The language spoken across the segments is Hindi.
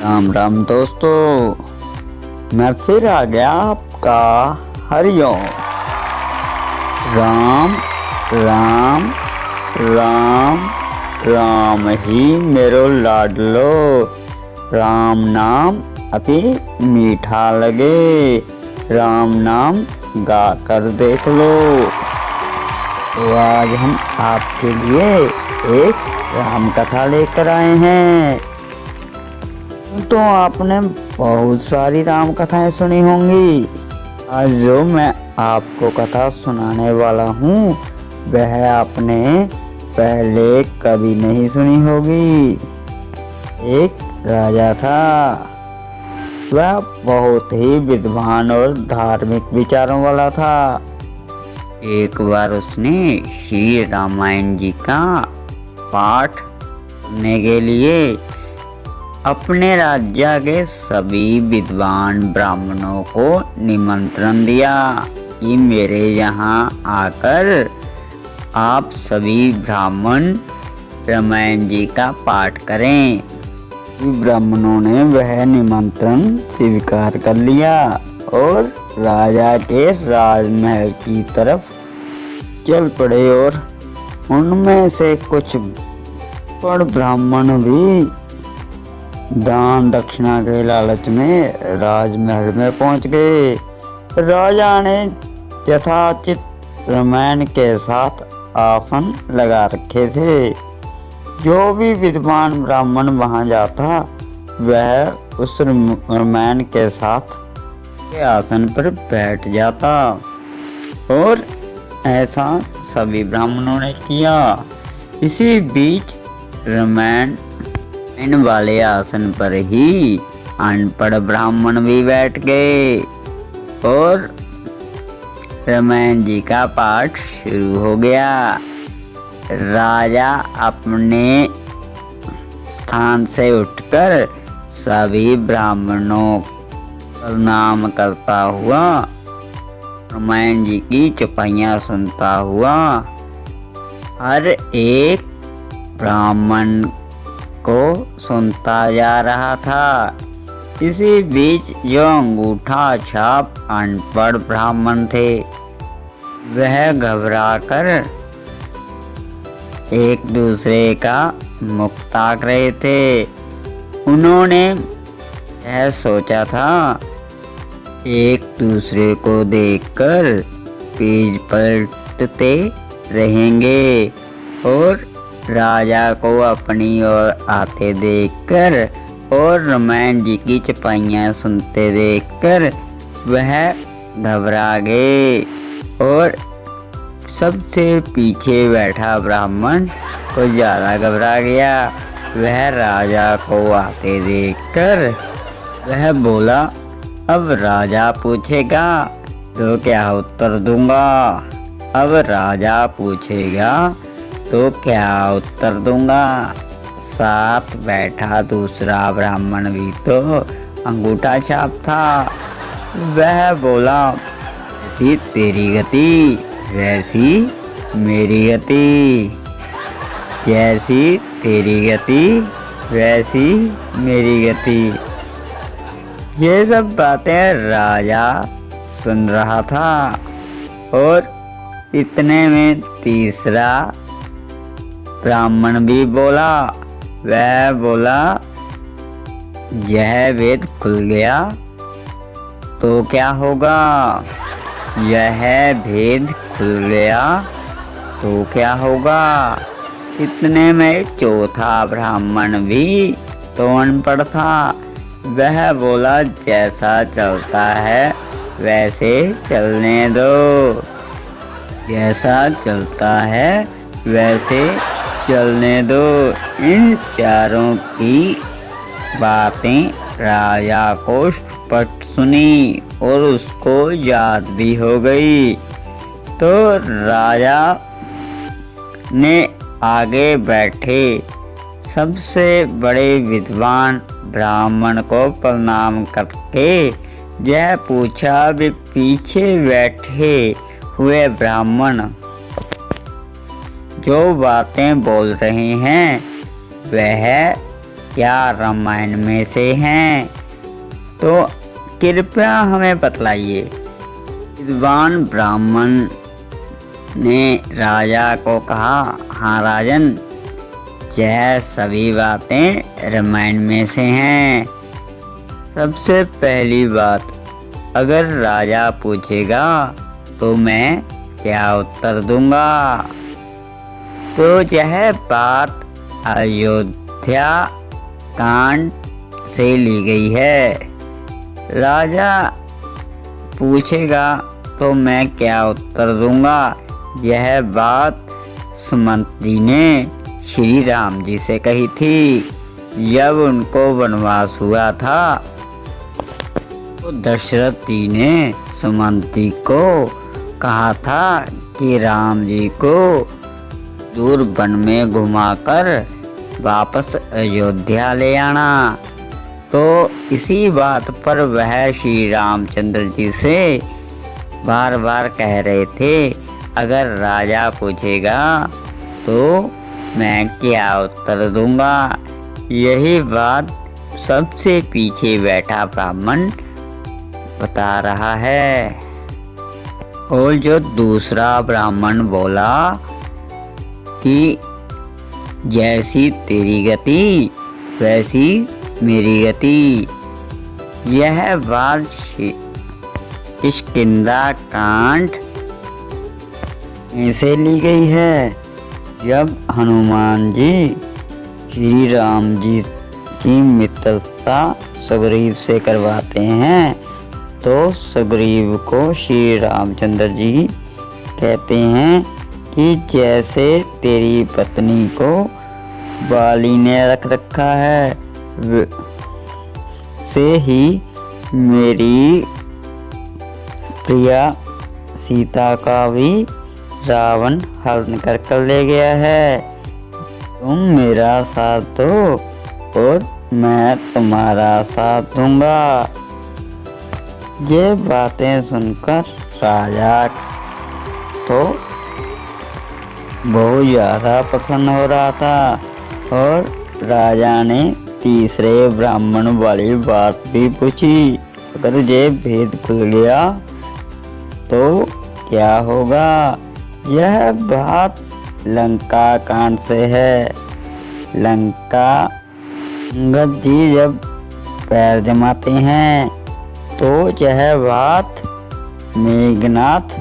राम राम दोस्तों, मैं फिर आ गया आपका हरिओम। राम राम राम राम ही मेरो लाडलो, राम नाम अति मीठा लगे, राम नाम गा कर देख लो। तो आज हम आपके लिए एक राम कथा लेकर आए हैं। तो आपने बहुत सारी राम कथाएं सुनी होंगी। आज जो मैं आपको कथा सुनाने वाला हूँ वह आपने पहले कभी नहीं सुनी होगी। एक राजा था, वह बहुत ही विद्वान और धार्मिक विचारों वाला था। एक बार उसने श्री रामायण जी का पाठ करने के लिए अपने राज्य के सभी विद्वान ब्राह्मणों को निमंत्रण दिया कि मेरे यहाँ आकर आप सभी ब्राह्मण रामायण जी का पाठ करें। ब्राह्मणों ने वह निमंत्रण स्वीकार कर लिया और राजा के राजमहल की तरफ चल पड़े। और उनमें से कुछ बड़ ब्राह्मण भी दान दक्षिणा के लालच में राजमहल में पहुंच गए। राजा ने यथाचित रामायण के साथ आसन लगा रखे थे। जो भी विद्वान ब्राह्मण वहां जाता वह उस रामायण के साथ के आसन पर बैठ जाता और ऐसा सभी ब्राह्मणों ने किया। इसी बीच रामायण वाले आसन पर ही अनपढ़ ब्राह्मण भी बैठ गए और रामायण जी का पाठ शुरू हो गया। राजा अपने स्थान से उठकर सभी ब्राह्मणों का प्रणाम करता हुआ रामायण जी की चौपाइयाँ सुनता हुआ हर एक ब्राह्मण को सुनता जा रहा था। इसी बीच जो अंगूठा छाप अनपढ़ ब्राह्मण थे वह घबराकर एक दूसरे का मुख ताक रहे थे। उन्होंने यह सोचा था एक दूसरे को देखकर पीछे पलटते रहेंगे और राजा को अपनी ओर आते देखकर और रामायण जी की चौपाइयाँ सुनते देखकर वह घबरा गए और सबसे पीछे बैठा ब्राह्मण को ज़्यादा घबरा गया। वह राजा को आते देखकर वह बोला, अब राजा पूछेगा तो क्या उत्तर दूंगा। अब राजा पूछेगा तो क्या उत्तर दूंगा। साथ बैठा दूसरा ब्राह्मण भी तो अंगूठा छाप था। वह बोला, ऐसी तेरी गति वैसी मेरी गति, जैसी तेरी गति वैसी मेरी गति। ये सब बातें राजा सुन रहा था और इतने में तीसरा ब्राह्मण भी बोला। वह बोला, यह वेद खुल गया तो क्या होगा। यह भेद खुल गया तो क्या होगा। इतने में चौथा ब्राह्मण भी तो अनपढ़ था। वह बोला, जैसा चलता है वैसे चलने दो, जैसा चलता है वैसे चलने दो। इन चारों की बातें राजा को स्पष्ट सुनी और उसको याद भी हो गई। तो राजा ने आगे बैठे सबसे बड़े विद्वान ब्राह्मण को प्रणाम करके यह पूछा, वे पीछे बैठे हुए ब्राह्मण जो बातें बोल रहे हैं वह क्या रामायण में से हैं? तो कृपया हमें बतलाइए। विद्वान ब्राह्मण ने राजा को कहा, हाँ राजन, यह सभी बातें रामायण में से हैं। सबसे पहली बात, अगर राजा पूछेगा तो मैं क्या उत्तर दूंगा? तो यह बात अयोध्या कांड से ली गई है। राजा पूछेगा तो मैं क्या उत्तर दूंगा? यह बात सुमंत जी ने श्री राम जी से कही थी। जब उनको वनवास हुआ था तो दशरथ जी ने सुमंत जी को कहा था कि राम जी को दूर वन में घुमाकर वापस अयोध्या ले आना। तो इसी बात पर वह श्री रामचंद्र जी से बार बार कह रहे थे, अगर राजा पूछेगा तो मैं क्या उत्तर दूंगा? यही बात सबसे पीछे बैठा ब्राह्मण बता रहा है। और जो दूसरा ब्राह्मण बोला कि जैसी तेरी गति वैसी मेरी गति, यह बात किष्किंधा कांड से ली गई है। जब हनुमान जी श्री राम जी की मित्रता सुग्रीव से करवाते हैं तो सुग्रीव को श्री रामचंद्र जी कहते हैं कि जैसे तेरी पत्नी को बाली ने रख रखा है से ही मेरी प्रिया सीता का भी रावण हरण कर ले गया है। तुम मेरा साथ दो और मैं तुम्हारा साथ दूंगा। ये बातें सुनकर राजा तो बहुत ज़्यादा प्रसन्न हो रहा था और राजा ने तीसरे ब्राह्मण वाली बात भी पूछी, अगर ये भेद खुल गया तो क्या होगा? यह बात लंका कांड से है। लंका अंगद जी जब पैर जमाते हैं तो यह बात मेघनाथ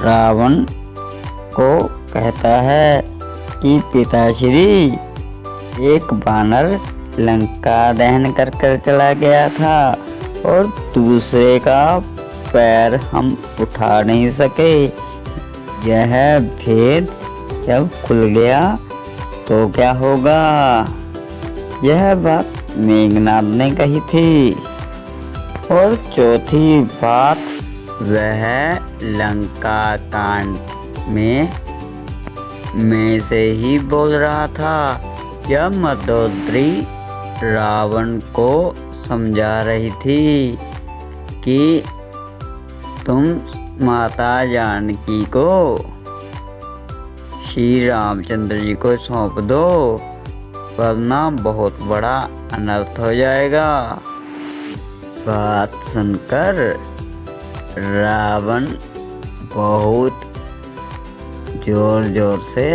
रावण को कहता है कि पिताश्री, एक बानर लंका दहन कर चला गया था और दूसरे का पैर हम उठा नहीं सके। यह भेद जब खुल गया तो क्या होगा? यह बात मेघनाथ ने कही थी। और चौथी बात, वह लंका कांड में से ही बोल रहा था जब मंदोदरी रावण को समझा रही थी कि तुम माता जानकी को श्री रामचंद्र जी को सौंप दो वरना बहुत बड़ा अनर्थ हो जाएगा। बात सुनकर रावण बहुत जोर जोर से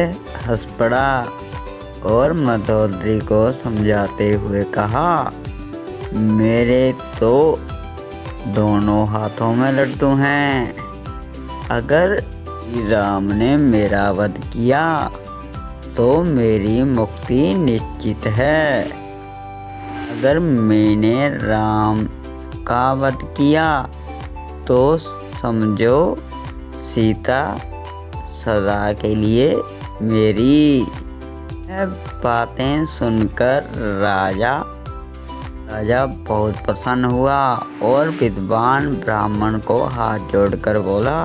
हंस पड़ा और मंदोदरी को समझाते हुए कहा, मेरे तो दोनों हाथों में लड्डू हैं। अगर राम ने मेरा वध किया तो मेरी मुक्ति निश्चित है। अगर मैंने राम का वध किया तो समझो सीता सदा के लिए मेरी। बातें सुनकर राजा बहुत प्रसन्न हुआ और विद्वान ब्राह्मण को हाथ जोड़कर बोला,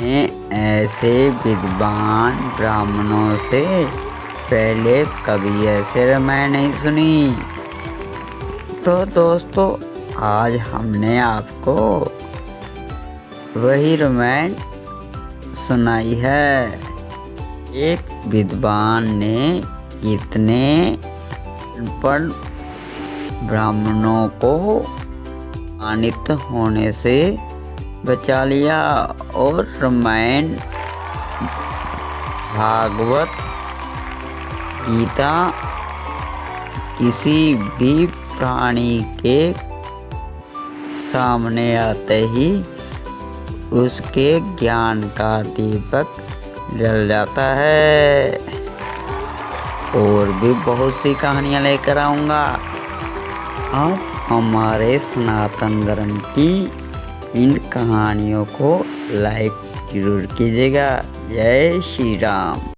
ने ऐसे विद्वान ब्राह्मणों से पहले कभी ऐसे रामायण नहीं सुनी। तो दोस्तों, आज हमने आपको वही रामायण सुनाई है। एक विद्वान ने इतने अनपढ़ ब्राह्मणों को अपमानित होने से बचा लिया और रामायण, भागवत गीता किसी भी प्राणी के सामने आते ही उसके ज्ञान का दीपक जल जाता है। और भी बहुत सी कहानियाँ लेकर आऊँगा। आप हमारे सनातन धर्म की इन कहानियों को लाइक जरूर कीजिएगा। जय श्री राम।